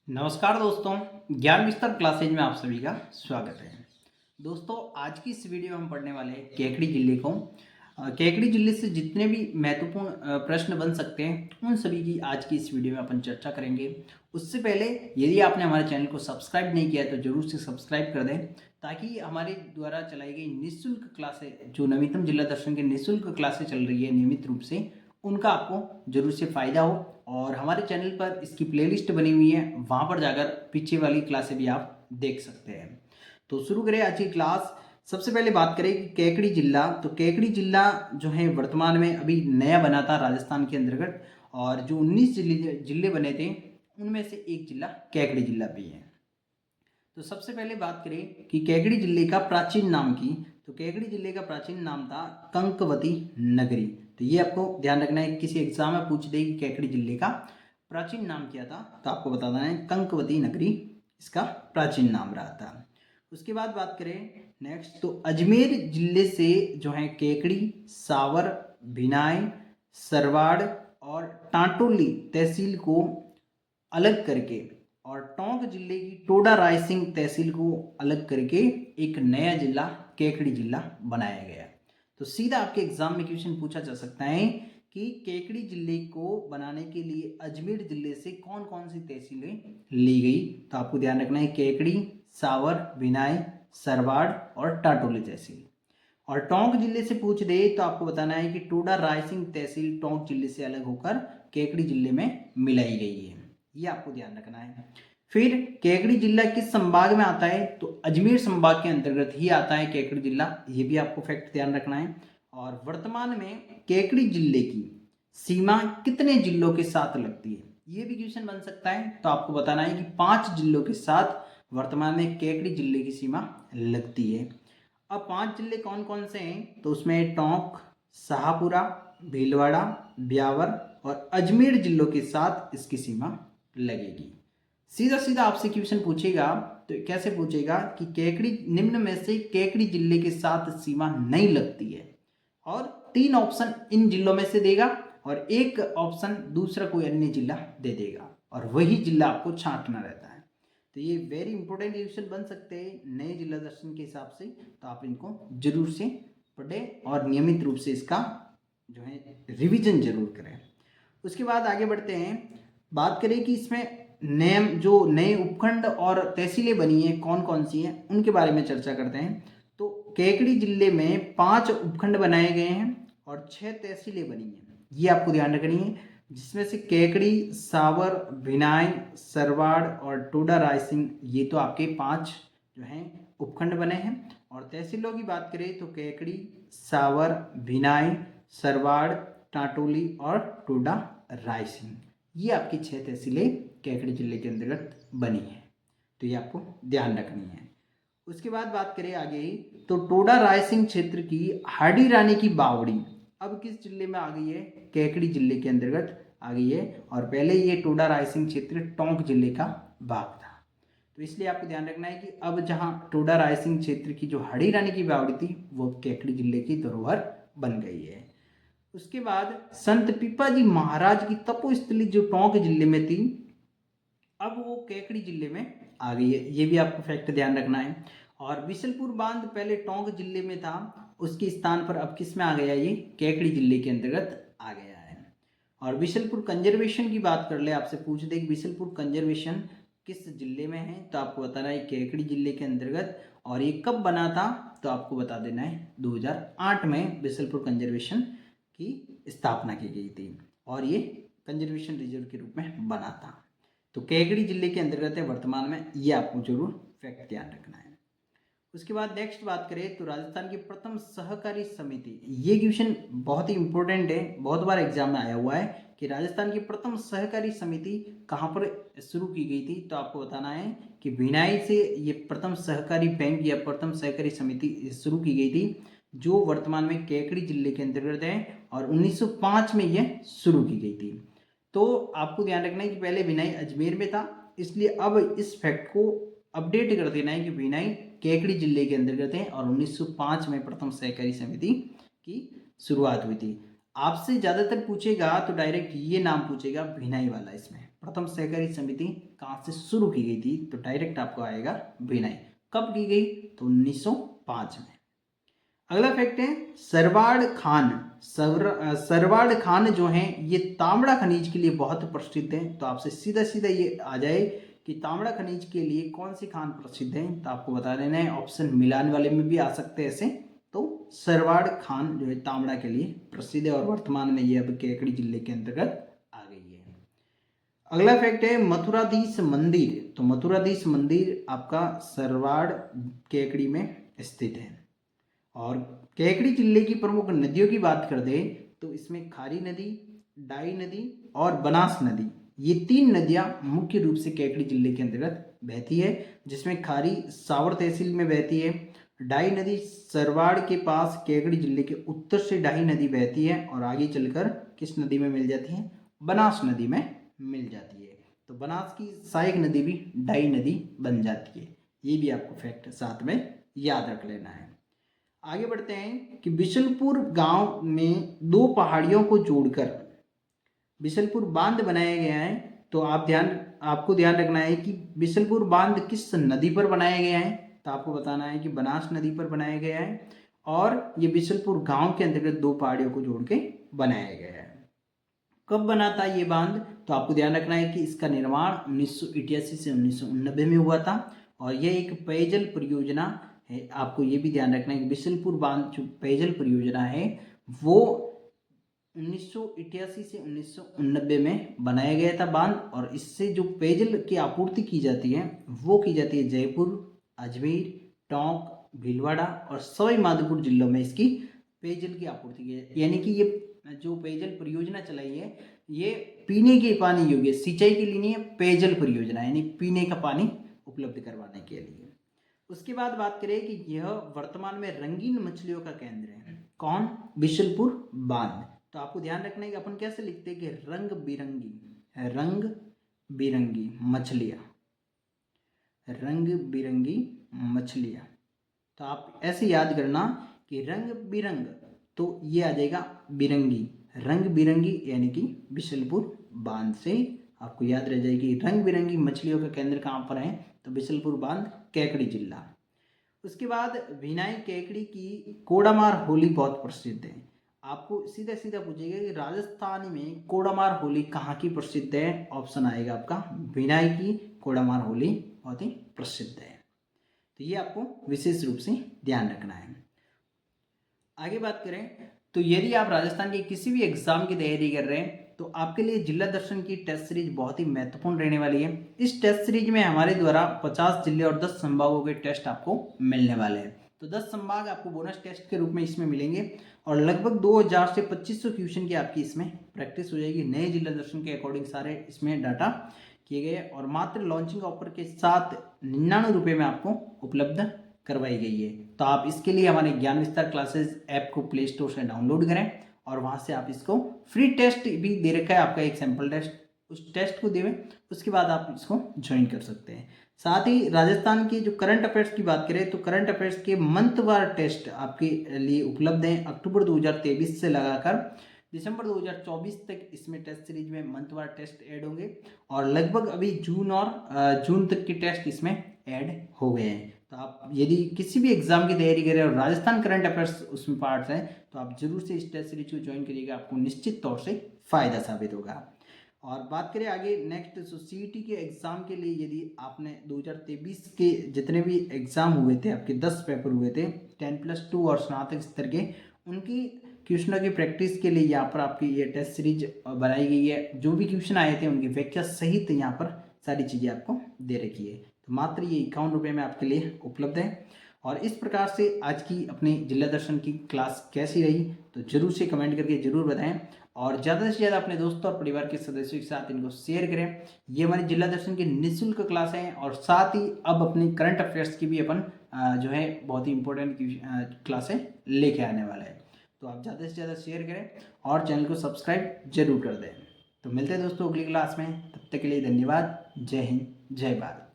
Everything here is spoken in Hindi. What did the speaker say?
नमस्कार दोस्तों, ज्ञान विस्तार क्लासेज में आप सभी का स्वागत है। दोस्तों, आज की इस वीडियो में हम पढ़ने वाले हैं केकड़ी जिले को। केकड़ी जिले से जितने भी महत्वपूर्ण प्रश्न बन सकते हैं उन सभी की आज की इस वीडियो में अपन चर्चा करेंगे। उससे पहले यदि आपने हमारे चैनल को सब्सक्राइब नहीं किया है तो जरूर से सब्सक्राइब कर दें, ताकि हमारे द्वारा चलाई गई निःशुल्क क्लासें, जो नवीनतम जिला दर्शन के निःशुल्क क्लासें चल रही है नियमित रूप से, उनका आपको जरूर से फ़ायदा हो। और हमारे चैनल पर इसकी प्लेलिस्ट बनी हुई है, वहाँ पर जाकर पीछे वाली क्लासें भी आप देख सकते हैं। तो शुरू करें आज की क्लास। सबसे पहले बात करें कि केकड़ी जिला, तो केकड़ी जिला जो है वर्तमान में अभी नया बना था राजस्थान के अंतर्गत, और जो 19 जिले बने थे उनमें से एक जिला केकड़ी जिला भी है। तो सबसे पहले बात करें कि केकड़ी जिले का प्राचीन नाम की, तो केकड़ी जिले का प्राचीन नाम था कंकवती नगरी। तो ये आपको ध्यान रखना है, किसी एग्जाम में पूछ दे कि केकड़ी जिले का प्राचीन नाम क्या था तो आपको बताना है कंकवती नगरी इसका प्राचीन नाम रहा था। उसके बाद बात करें नेक्स्ट, तो अजमेर जिले से जो है केकड़ी, सावर, भिनाई, सरवाड़ और टांटोली तहसील को अलग करके, और टोंक जिले की टोडा रायसिंह तहसील को अलग करके एक नया जिला केकड़ी जिला बनाया गया। तो सीधा आपके एग्जाम में क्वेश्चन पूछा जा सकता है कि केकड़ी जिले को बनाने के लिए अजमेर जिले से कौन कौन सी तहसीलें ली गई। तो आपको ध्यान रखना है केकड़ी, सावर, भिनाई, सरवाड़ और टाटोली तहसील। और टोंक जिले से पूछ दे तो आपको बताना है कि टोडा रायसिंह तहसील टोंक जिले से अलग होकर केकड़ी जिले में मिलाई गई है, ये आपको ध्यान रखना है। फिर केकड़ी जिला किस संभाग में आता है, तो अजमेर संभाग के अंतर्गत ही आता है केकड़ी जिला, ये भी आपको फैक्ट ध्यान रखना है। और वर्तमान में केकड़ी जिले की सीमा कितने जिलों के साथ लगती है, ये भी क्वेश्चन बन सकता है। तो आपको बताना है कि 5 जिलों के साथ वर्तमान में केकड़ी जिले की सीमा लगती है। अब 5 जिले कौन कौन से हैं, तो उसमें टोंक, शाहपुरा, भीलवाड़ा, ब्यावर और अजमेर जिलों के साथ इसकी सीमा लगेगी। सीधा सीधा आपसे क्वेश्चन पूछेगा तो कैसे पूछेगा कि केकड़ी निम्न में से केकड़ी जिले के साथ सीमा नहीं लगती है, और 3 ऑप्शन इन जिलों में से देगा और एक ऑप्शन दूसरा कोई अन्य जिला दे देगा, और वही जिला आपको छांटना रहता है। तो ये वेरी इंपॉर्टेंट क्वेश्चन बन सकते हैं नए जिला दर्शन के हिसाब से, तो आप इनको जरूर से पढ़ें और नियमित रूप से इसका जो है रिवीजन जरूर करें। उसके बाद आगे बढ़ते हैं, बात करें कि इसमें नेम जो नए उपखंड और तहसीलें बनी हैं कौन कौन सी हैं, उनके बारे में चर्चा करते हैं। तो केकड़ी जिले में 5 उपखंड बनाए गए हैं और 6 तहसीलें बनी हैं, ये आपको ध्यान रखनी है, जिसमें से केकड़ी, सावर, भिनाई, सरवाड़ और टोडा रायसिंह, ये तो आपके 5 जो हैं उपखंड बने हैं। और तहसीलों की बात करें तो केकड़ी, सावर, भिनाई, सरवाड़, टाटोली और टोडा रायसिंह, ये आपकी 6 तहसीलें केकड़ी जिले के अंतर्गत बनी है, तो ये आपको ध्यान रखनी है। उसके बाद बात करें आगे, तो टोडा रायसिंह क्षेत्र की हाडी रानी की बावड़ी अब किस जिले में आ गई है, केकड़ी जिले के अंतर्गत आ गई है, और पहले ये टोडा रायसिंह क्षेत्र टोंक जिले का भाग था। तो इसलिए आपको ध्यान रखना है कि अब जहाँ टोडा रायसिंह क्षेत्र की जो हाडी रानी की बावड़ी थी वो केकड़ी जिले की धरोहर बन गई है। उसके बाद संत पीपाजी महाराज की तपोस्थली जो टोंक जिले में थी, अब वो केकड़ी जिले में आ गई है, ये भी आपको फैक्ट ध्यान रखना है। और बिशलपुर बांध पहले टोंक जिले में था, उसके स्थान पर अब किस में आ गया, ये केकड़ी जिले के अंतर्गत आ गया है। और बिशलपुर कंजर्वेशन की बात कर ले, आपसे पूछ दे कि बिशलपुर कंजर्वेशन किस जिले में है, तो आपको बताना है केकड़ी जिले के अंतर्गत। और ये कब बना था, तो आपको बता देना है 2008 में बिशलपुर कंजर्वेशन की स्थापना की गई थी, और ये कंजर्वेशन रिजर्व के रूप में बना था। तो केकड़ी जिले के अंतर्गत है वर्तमान में, ये आपको जरूर फैक्ट ध्यान रखना है। उसके बाद नेक्स्ट बात करें तो राजस्थान की प्रथम सहकारी समिति, ये क्वेश्चन बहुत ही इंपॉर्टेंट है, बहुत बार एग्जाम में आया हुआ है कि राजस्थान की प्रथम सहकारी समिति कहाँ पर शुरू की गई थी, तो आपको बताना है कि भिनाई से ये प्रथम सहकारी बैंक या प्रथम सहकारी समिति शुरू की गई थी, जो वर्तमान में केकड़ी जिले के अंतर्गत है, और 1905 में यह शुरू की गई थी। तो आपको ध्यान रखना है कि पहले भिनाई अजमेर में था, इसलिए अब इस फैक्ट को अपडेट कर देना है कि भिनाई केकड़ी जिले के अंतर्गत है, और 1905 में प्रथम सहकारी समिति की शुरुआत हुई थी। आपसे ज़्यादातर पूछेगा तो डायरेक्ट ये नाम पूछेगा भिनाई वाला, इसमें प्रथम सहकारी समिति कहाँ से शुरू की गई थी, तो डायरेक्ट आपको आएगा भिलाई। कब की गई, तो 1905 में। अगला फैक्ट है सरवाड़ खान। सरवाड़ खान जो हैं ये तांबड़ा खनिज के लिए बहुत प्रसिद्ध हैं। तो आपसे सीधा सीधा ये आ जाए कि तांबड़ा खनिज के लिए कौन सी खान प्रसिद्ध है, तो आपको बता देना है। ऑप्शन मिलान वाले में भी आ सकते हैं ऐसे। तो सरवाड़ खान जो है तांबड़ा के लिए प्रसिद्ध है और वर्तमान में ये अब केकड़ी जिले के अंतर्गत आ गई है। अगला फैक्ट है मथुराधीश मंदिर। तो मथुराधीश मंदिर आपका सरवाड़ केकड़ी में स्थित है। और केकड़ी जिले की प्रमुख नदियों की बात कर दे तो इसमें खारी नदी, डाई नदी और बनास नदी, ये 3 नदियां मुख्य रूप से केकड़ी जिले के अंतर्गत बहती है। जिसमें खारी सावर तहसील में बहती है, डाई नदी सरवाड़ के पास केकड़ी जिले के उत्तर से डाई नदी बहती है और आगे चलकर किस नदी में मिल जाती है, बनास नदी में मिल जाती है। तो बनास की सहायक नदी भी डाई नदी बन जाती है। ये भी आपको फैक्ट साथ में याद रख लेना है। आगे बढ़ते हैं कि बिशलपुर गांव में 2 पहाड़ियों को जोड़कर बिशलपुर बांध बनाया गया है। तो आपको ध्यान रखना है कि बिशलपुर बांध किस नदी पर बनाया गया है, तो आपको बताना है कि बनास नदी पर बनाया गया है और ये बिशलपुर गांव के अंतर्गत 2 पहाड़ियों को जोड़ के बनाया गया है। कब बना था ये बांध, तो आपको ध्यान रखना है कि इसका निर्माण 1988 से 1989 में हुआ था और यह एक पेयजल परियोजना है। आपको ये भी ध्यान रखना है कि बिशलपुर बांध जो पेयजल परियोजना है वो 1988 से 1989 में बनाया गया था बांध। और इससे जो पेयजल की आपूर्ति की जाती है वो की जाती है जयपुर, अजमेर, टोंक, भीलवाड़ा और सवाई माधोपुर जिलों में इसकी पेयजल की आपूर्ति की जाती है। यानी कि ये जो पेयजल परियोजना चलाई है ये पीने के पानी योग्य, सिंचाई के लिए नहीं है, पेयजल परियोजना यानी पीने का पानी उपलब्ध करवाने के लिए। उसके बाद बात करें कि यह वर्तमान में रंगीन मछलियों का केंद्र है। कौन, बिशलपुर बांध। तो आपको ध्यान रखना है कि अपन कैसे लिखते हैं कि रंग बिरंगी मछलियां, रंग बिरंगी मछलियां। तो आप ऐसे याद करना कि रंग बिरंग, तो ये आ जाएगा बिरंगी, रंग बिरंगी यानी कि बिशलपुर बांध से आपको याद रह जाएगी रंग बिरंगी मछलियों का केंद्र कहाँ पर है, तो बिशलपुर बांध, केकड़ी जिला। उसके बाद भिनाई केकड़ी की कोडामार होली बहुत प्रसिद्ध है। आपको सीधा सीधा पूछेगा कि राजस्थान में कोडामार होली कहाँ की प्रसिद्ध है, ऑप्शन आएगा आपका भिनाई की कोडामार होली बहुत ही प्रसिद्ध है। तो ये आपको विशेष रूप से ध्यान रखना है। आगे बात करें तो यदि आप राजस्थान के किसी भी एग्जाम की तैयारी कर रहे हैं तो आपके लिए जिला दर्शन की टेस्ट सीरीज बहुत ही महत्वपूर्ण रहने वाली है। इस टेस्ट सीरीज में हमारे द्वारा 50 जिले और 10 संभागों के टेस्ट आपको मिलने वाले हैं। तो 10 संभाग आपको बोनस टेस्ट के रूप में इसमें मिलेंगे और लगभग 2000 से 2500 क्वेश्चन की आपकी इसमें प्रैक्टिस हो जाएगी। नए जिला दर्शन के अकॉर्डिंग सारे इसमें डाटा किए गए और मात्र लॉन्चिंग ऑफर के साथ 99 रुपये में आपको उपलब्ध करवाई गई है। तो आप इसके लिए हमारे ज्ञान विस्तार क्लासेस ऐप को प्ले स्टोर से डाउनलोड करें और वहाँ से आप इसको फ्री टेस्ट भी दे रखा है आपका, एक सैम्पल टेस्ट, उस टेस्ट को देवें उसके बाद आप इसको ज्वाइन कर सकते हैं। साथ ही राजस्थान की जो करंट अफेयर्स की बात करें तो करंट अफेयर्स के मंथवार टेस्ट आपके लिए उपलब्ध हैं। अक्टूबर 2023 से लगाकर दिसंबर 2024 तक इसमें टेस्ट सीरीज में मंथवार टेस्ट ऐड होंगे और लगभग अभी जून तक के टेस्ट इसमें ऐड हो गए हैं। तो आप यदि किसी भी एग्जाम की तैयारी करें और राजस्थान करंट अफेयर्स उसमें पार्ट्स हैं तो आप जरूर से इस टेस्ट सीरीज को ज्वाइन करिएगा, आपको निश्चित तौर से फायदा साबित होगा। और बात करें आगे नेक्स्ट सीईटी के एग्जाम के लिए, यदि आपने 2023 के जितने भी एग्जाम हुए थे आपके 10 पेपर हुए थे 10+2 और स्नातक स्तर के, उनकी क्वेश्चनों की प्रैक्टिस के लिए यहाँ पर आपकी ये टेस्ट सीरीज बनाई गई है। जो भी क्वेश्चन आए थे उनकी व्याख्या सहित यहाँ पर सारी चीज़ें आपको दे रखी है। तो मात्र ये 51 रुपये में आपके लिए उपलब्ध है। और इस प्रकार से आज की अपनी जिला दर्शन की क्लास कैसी रही तो जरूर से कमेंट करके जरूर बताएं और ज़्यादा से ज़्यादा अपने दोस्तों और परिवार के सदस्यों के साथ इनको शेयर करें। ये हमारी जिला दर्शन की निःशुल्क क्लास है और साथ ही अब अपनी करंट अफेयर्स की भी अपन जो है बहुत ही इंपॉर्टेंट क्लासें लेके आने वाला है। तो आप ज़्यादा से ज़्यादा शेयर करें और चैनल को सब्सक्राइब जरूर कर दें। तो मिलते हैं दोस्तों अगली क्लास में, तब तक के लिए धन्यवाद। जय हिंद, जय भारत।